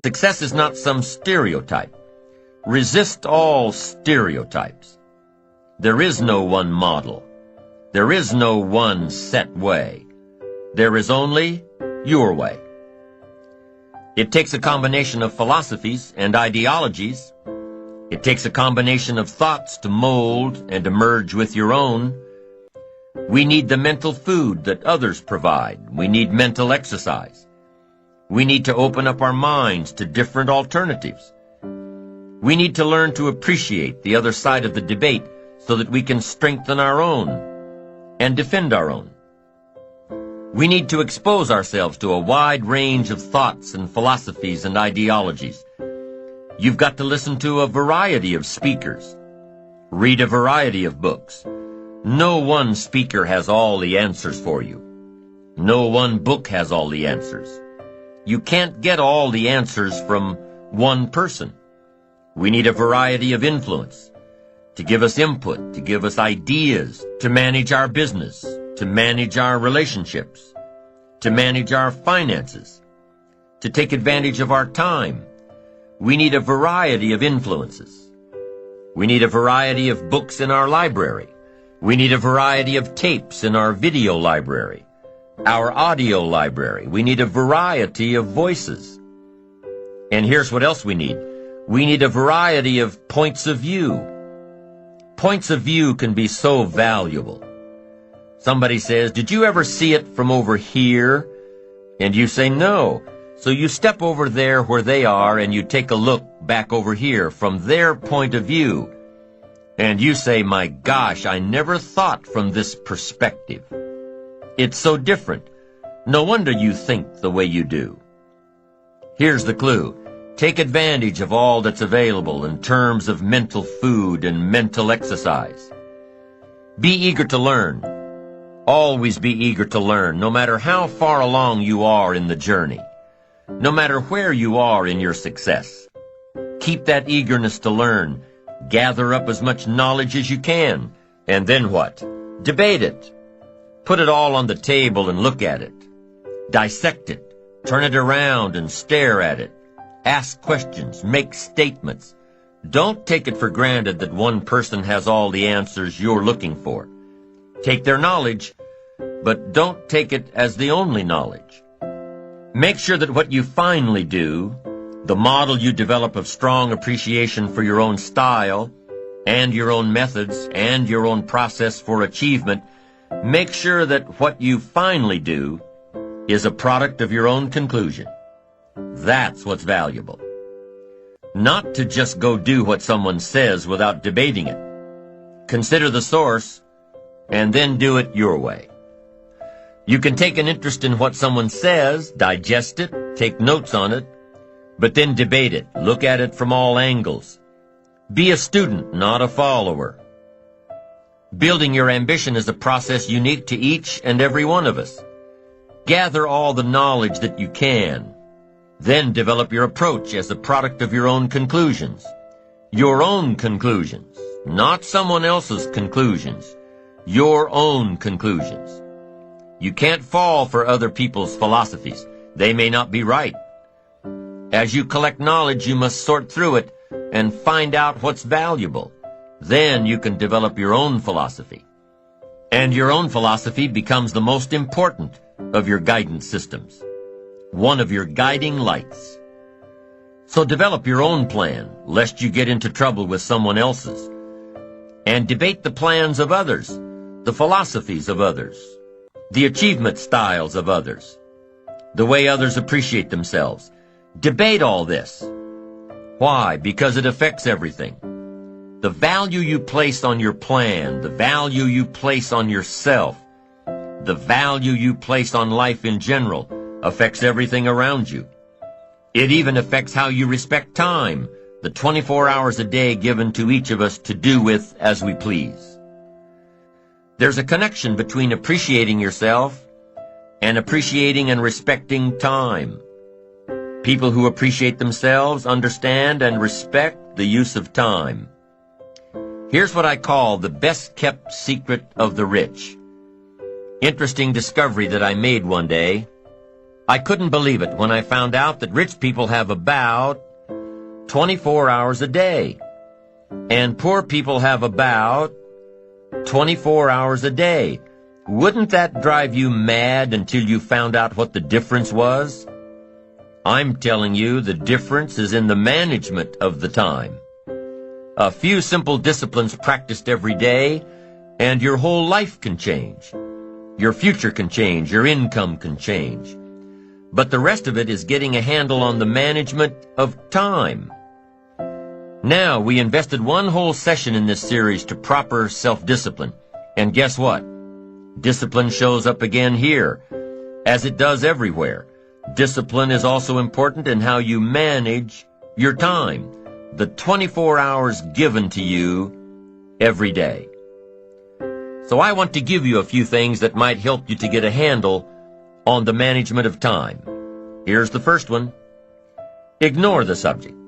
Success is not some stereotype. Resist all stereotypes. There is no one model. There is no one set way. There is only your way. It takes a combination of philosophies and ideologies. It takes a combination of thoughts to mold and emerge with your own. We need the mental food that others provide. We need mental exercise. We need to open up our minds to different alternatives. We need to learn to appreciate the other side of the debate so that we can strengthen our own and defend our own. We need to expose ourselves to a wide range of thoughts and philosophies and ideologies. You've got to listen to a variety of speakers. Read a variety of books. No one speaker has all the answers for you. No one book has all the answers. You can't get all the answers from one person. We need a variety of influence to give us input, to give us ideas, to manage our business, to manage our relationships, to manage our finances, to take advantage of our time. We need a variety of influences. We need a variety of books in our library. We need a variety of tapes in our video library, our audio library. We need a variety of voices. And here's what else we need. We need a variety of points of view. Points of view can be so valuable. Somebody says, "Did you ever see it from over here?" And you say, "No." So you step over there where they are and you take a look back over here from their point of view. And you say, "My gosh, I never thought from this perspective. It's so different. No wonder you think the way you do." Here's the clue. Take advantage of all that's available in terms of mental food and mental exercise. Be eager to learn. Always be eager to learn, no matter how far along you are in the journey. No matter where you are in your success. Keep that eagerness to learn. Gather up as much knowledge as you can. And then what? Debate it. Put it all on the table and look at it. Dissect it. Turn it around and stare at it. Ask questions. Make statements. Don't take it for granted that one person has all the answers you're looking for. Take their knowledge, but don't take it as the only knowledge. Make sure that what you finally do, the model you develop of strong appreciation for your own style and your own methods and your own process for achievement, make sure that what you finally do is a product of your own conclusion. That's what's valuable. Not to just go do what someone says without debating it. Consider the source and then do it your way. You can take an interest in what someone says, digest it, take notes on it, but then debate it. Look at it from all angles. Be a student, not a follower. Building your ambition is a process unique to each and every one of us. Gather all the knowledge that you can. Then develop your approach as a product of your own conclusions. Your own conclusions, not someone else's conclusions. Your own conclusions. You can't fall for other people's philosophies. They may not be right. As you collect knowledge, you must sort through it and find out what's valuable. Then you can develop your own philosophy. And your own philosophy becomes the most important of your guidance systems. One of your guiding lights. So develop your own plan, lest you get into trouble with someone else's. And debate the plans of others, the philosophies of others, the achievement styles of others, the way others appreciate themselves. Debate all this. Why? Because it affects everything. The value you place on your plan, the value you place on yourself, the value you place on life in general affects everything around you. It even affects how you respect time, the 24 hours a day given to each of us to do with as we please. There's a connection between appreciating yourself and appreciating and respecting time. People who appreciate themselves understand and respect the use of time. Here's what I call the best-kept secret of the rich. Interesting discovery that I made one day. I couldn't believe it when I found out that rich people have about 24 hours a day, and poor people have about 24 hours a day. Wouldn't that drive you mad until you found out what the difference was? I'm telling you, the difference is in the management of the time. A few simple disciplines practiced every day, and your whole life can change. Your future can change, your income can change. But the rest of it is getting a handle on the management of time. Now, we invested one whole session in this series to proper self-discipline. And guess what? Discipline shows up again here, as it does everywhere. Discipline is also important in how you manage your time, the 24 hours given to you every day. So I want to give you a few things that might help you to get a handle on the management of time. Here's the first one. Ignore the subject.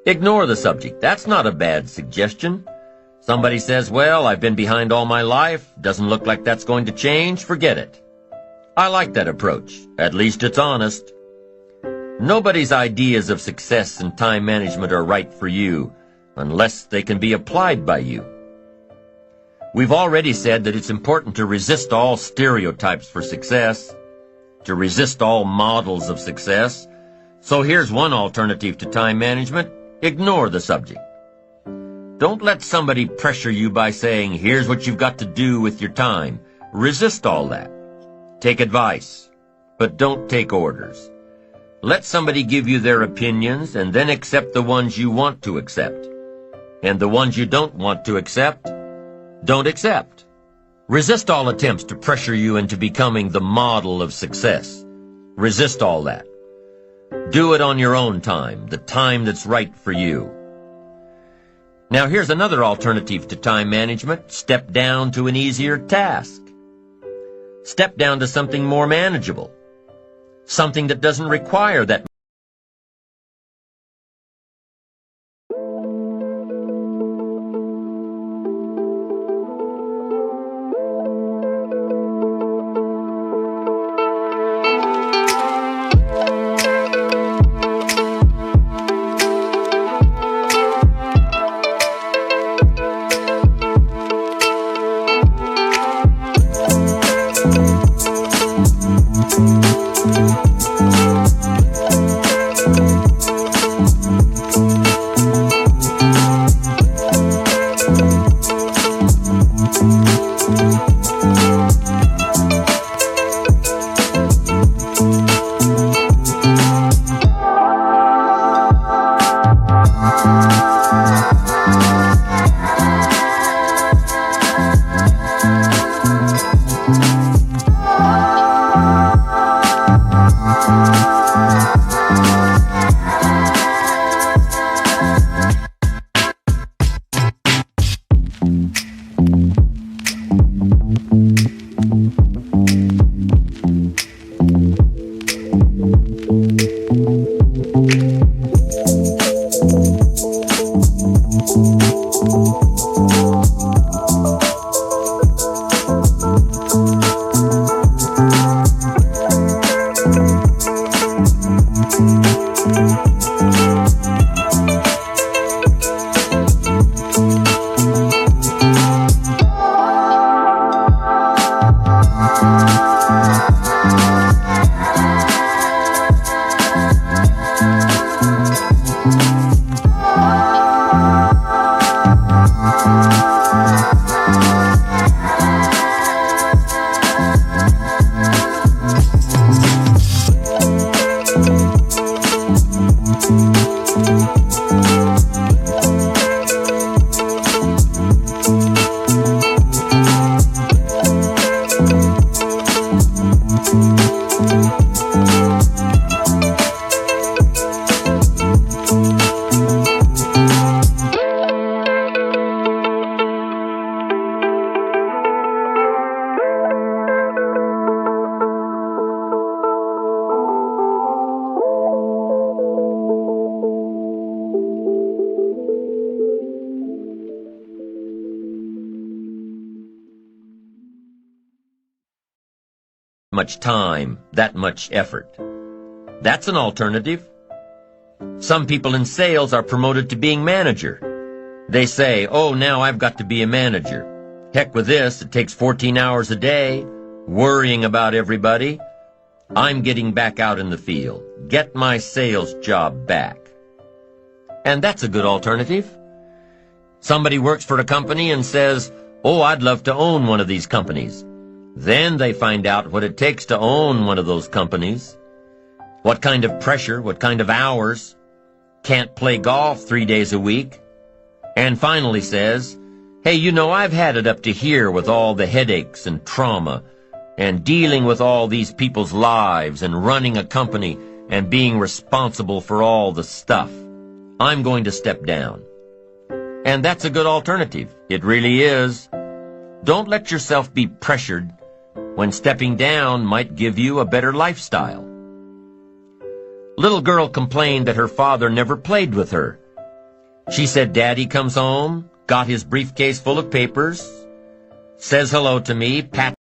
Ignore the subject. That's not a bad suggestion. Somebody says, well, I've been behind all my life. Doesn't look like that's going to change. Forget it. I like that approach. At least it's honest. Nobody's ideas of success and time management are right for you unless they can be applied by you. We've already said that it's important to resist all stereotypes for success, to resist all models of success. So here's one alternative to time management. Ignore the subject. Don't let somebody pressure you by saying, here's what you've got to do with your time. Resist all that. Take advice, but don't take orders. Let somebody give you their opinions and then accept the ones you want to accept. And the ones you don't want to accept, don't accept. Resist all attempts to pressure you into becoming the model of success. Resist all that. Do it on your own time, the time that's right for you. Now here's another alternative to time management. Step down to an easier task. Step down to something more manageable. Something that doesn't require that much time, that much effort. That's an alternative. Some people in sales are promoted to being manager. They say, oh, now I've got to be a manager. Heck with this, it takes 14 hours a day, worrying about everybody. I'm getting back out in the field. Get my sales job back. And that's a good alternative. Somebody works for a company and says, oh, I'd love to own one of these companies. Then they find out what it takes to own one of those companies. What kind of pressure, what kind of hours. Can't play golf 3 days a week. And finally says, hey, you know, I've had it up to here with all the headaches and trauma and dealing with all these people's lives and running a company and being responsible for all the stuff. I'm going to step down. And that's a good alternative. It really is. Don't let yourself be pressured when stepping down might give you a better lifestyle. Little girl complained that her father never played with her. She said Daddy comes home, got his briefcase full of papers, says hello to me, pats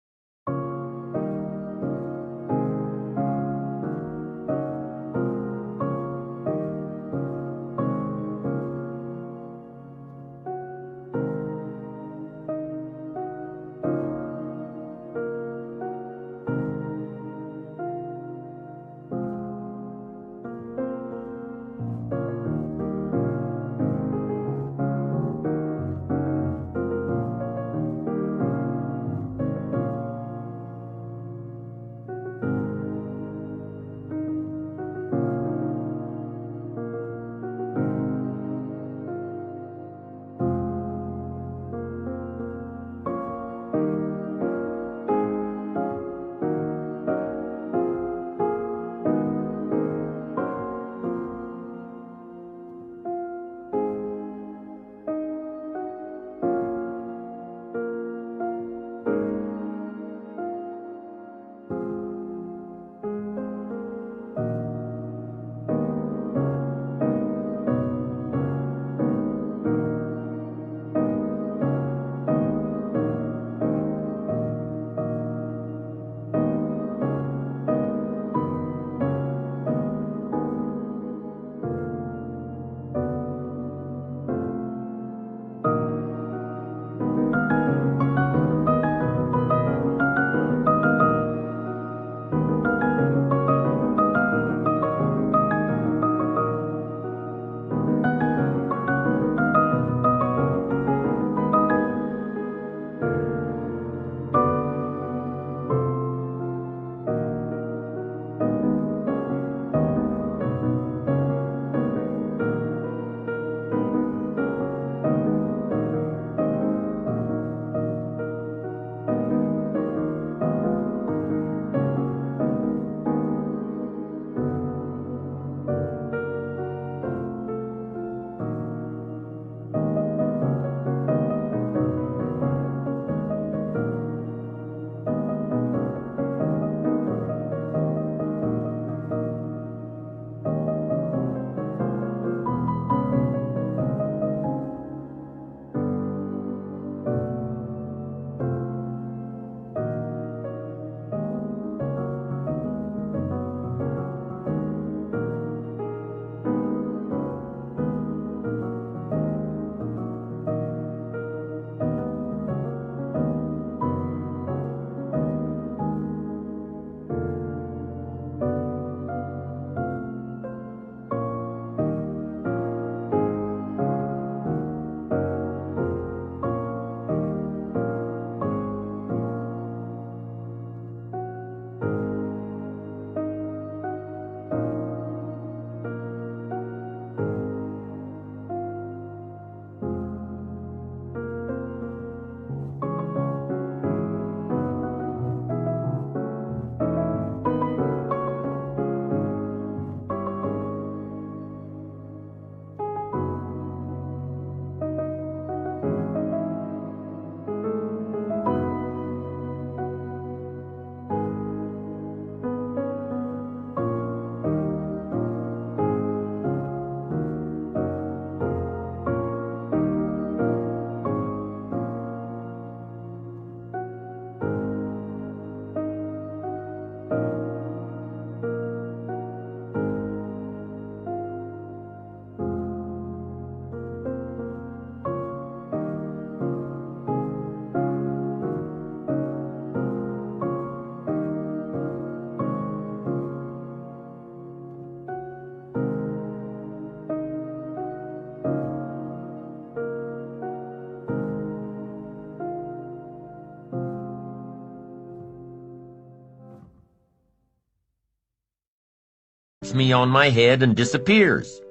me on my head and disappears.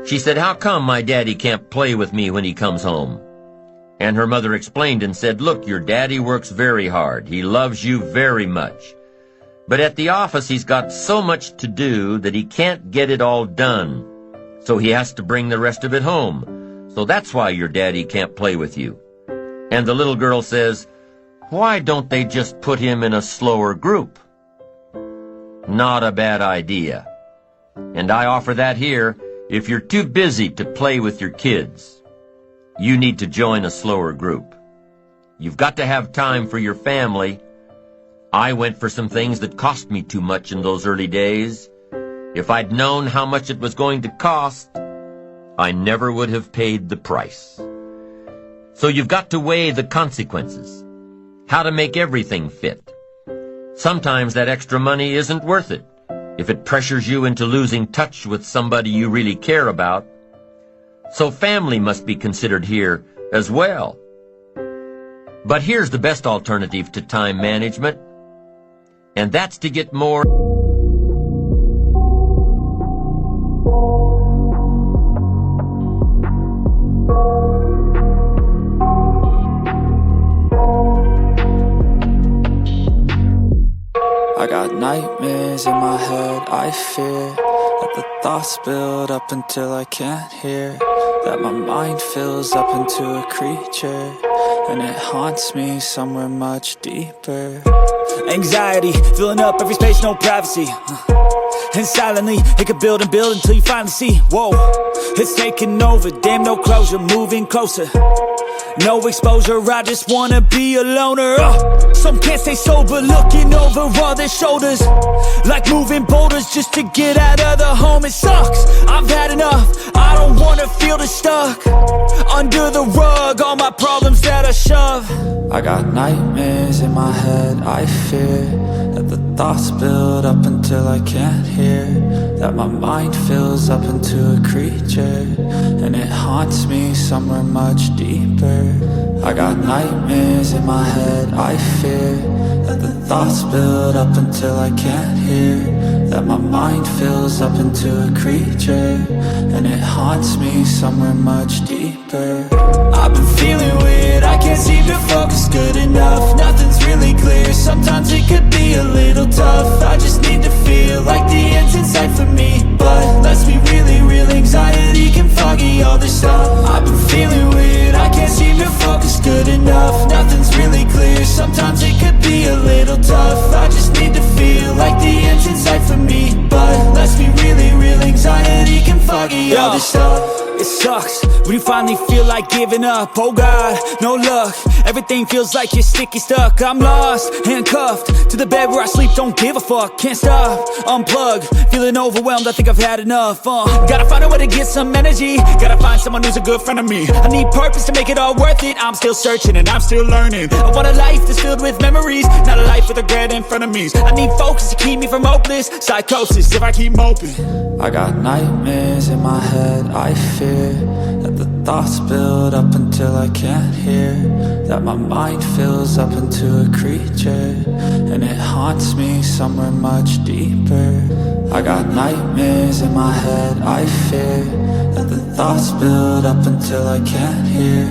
She said, "How come my daddy can't play with me when he comes home?" And her mother explained and said, "Look, your daddy works very hard. He loves you very much. But at the office he's got so much to do that he can't get it all done. So he has to bring the rest of it home. So that's why your daddy can't play with you." And the little girl says, "Why don't they just put him in a slower group?" Not a bad idea. And I offer that here. If you're too busy to play with your kids, you need to join a slower group. You've got to have time for your family. I went for some things that cost me too much in those early days. If I'd known how much it was going to cost, I never would have paid the price. So you've got to weigh the consequences, how to make everything fit. Sometimes that extra money isn't worth it if it pressures you into losing touch with somebody you really care about. So family must be considered here as well. But here's the best alternative to time management, and that's to get more. I got nightmares in my head, I fear that the thoughts build up until I can't hear, that my mind fills up into a creature, and it haunts me somewhere much deeper. Anxiety, filling up every space, no privacy. And silently, it could build and build until you finally see, whoa, it's taking over, damn no closure, moving closer. No exposure, I just wanna be a loner. Some can't stay sober, looking over all their shoulders, like moving boulders just to get out of the home. It sucks, I've had enough, I don't wanna feel the stuck under the rug, all my problems that I shove. I got nightmares in my head, I fear that the thoughts build up until I can't hear, that my mind fills up into a creature, and it haunts me somewhere much deeper. I got nightmares in my head, I fear that the thoughts build up until I can't hear, that my mind fills up into a creature, and it haunts me somewhere much deeper. I've been feeling weird, I can't seem to focus good enough, nothing's really clear, sometimes it could be a little tough. I just need to feel like the end's in sight for me, but let's be really real, anxiety can foggy all this stuff. I've been feeling weird, I can't seem to focus good enough, nothing's really clear, sometimes it could be a little tough. I just need to feel like the end's in sight for me, but let's be really real, anxiety can foggy all this stuff. It sucks when you finally feel like giving up. Oh God, no luck, everything feels like you're sticky stuck. I'm lost, handcuffed to the bed where I sleep, don't give a fuck. Can't stop, unplug, feeling overwhelmed, I think I've had enough. Gotta find a way to get some energy, gotta find someone who's a good friend of me. I need purpose to make it all worth it, I'm still searching and I'm still learning. I want a life that's filled with memories, not a life with regret in front of me. I need focus to keep me from hopeless psychosis if I keep moping. I got nightmares in my head, I fear that the thoughts build up until I can't hear, that my mind fills up into a creature, and it haunts me somewhere much deeper. I got nightmares in my head, I fear that the thoughts build up until I can't hear,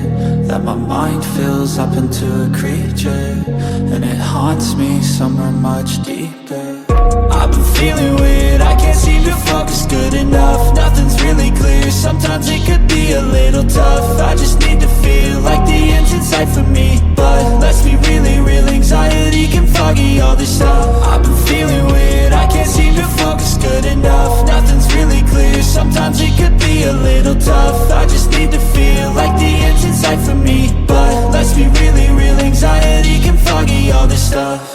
that my mind fills up into a creature, and it haunts me somewhere much deeper. I've been feeling weird, I can't seem to focus good enough, nothing's really clear, sometimes it could be a little tough. I just need to feel like the end's in sight for me, but let's be really real, anxiety can foggy all this stuff. I've been feeling weird, I can't seem to focus good enough, nothing's really clear, sometimes it could be a little tough. I just need to feel like the end's in sight for me, but let's be really real, anxiety can foggy all this stuff.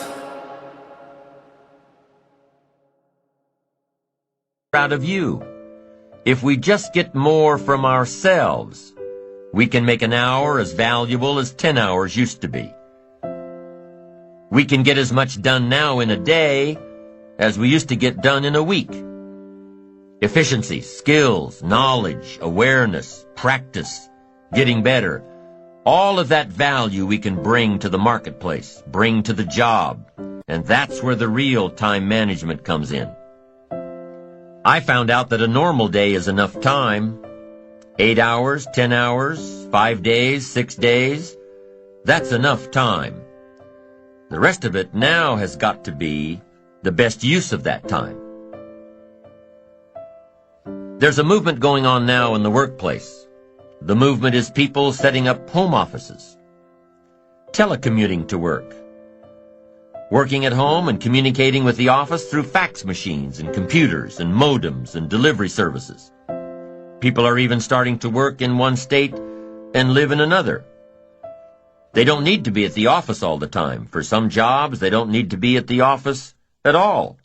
Out of you. If we just get more from ourselves, we can make an hour as valuable as 10 hours used to be. We can get as much done now in a day as we used to get done in a week. Efficiency, skills, knowledge, awareness, practice, getting better, all of that value we can bring to the marketplace, bring to the job, and that's where the real time management comes in. I found out that a normal day is enough time. 8 hours, 10 hours, 5 days, 6 days. That's enough time. The rest of it now has got to be the best use of that time. There's a movement going on now in the workplace. The movement is people setting up home offices, telecommuting to work, working at home and communicating with the office through fax machines and computers and modems and delivery services. People are even starting to work in one state and live in another. They don't need to be at the office all the time. For some jobs, they don't need to be at the office at all.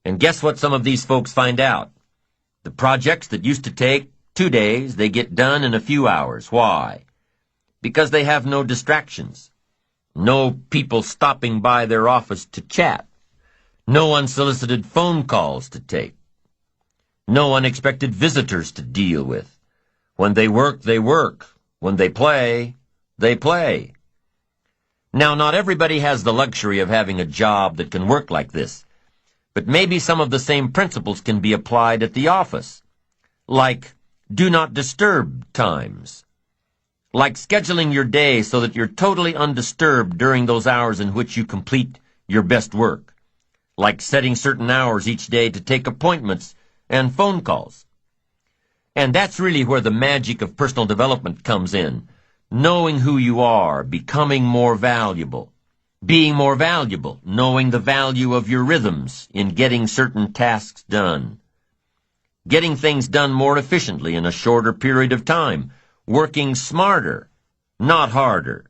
And guess what some of these folks find out? The projects that used to take 2 days, they get done in a few hours. Why? Because they have no distractions. No people stopping by their office to chat. No unsolicited phone calls to take. No unexpected visitors to deal with. When they work, they work. When they play, they play. Now, not everybody has the luxury of having a job that can work like this, but maybe some of the same principles can be applied at the office, like do not disturb times, Like scheduling your day so that you're totally undisturbed during those hours in which you complete your best work. Like setting certain hours each day to take appointments and phone calls. And that's really where the magic of personal development comes in. Knowing who you are, becoming more valuable. Being more valuable, knowing the value of your rhythms in getting certain tasks done. Getting things done more efficiently in a shorter period of time. Working smarter, not harder.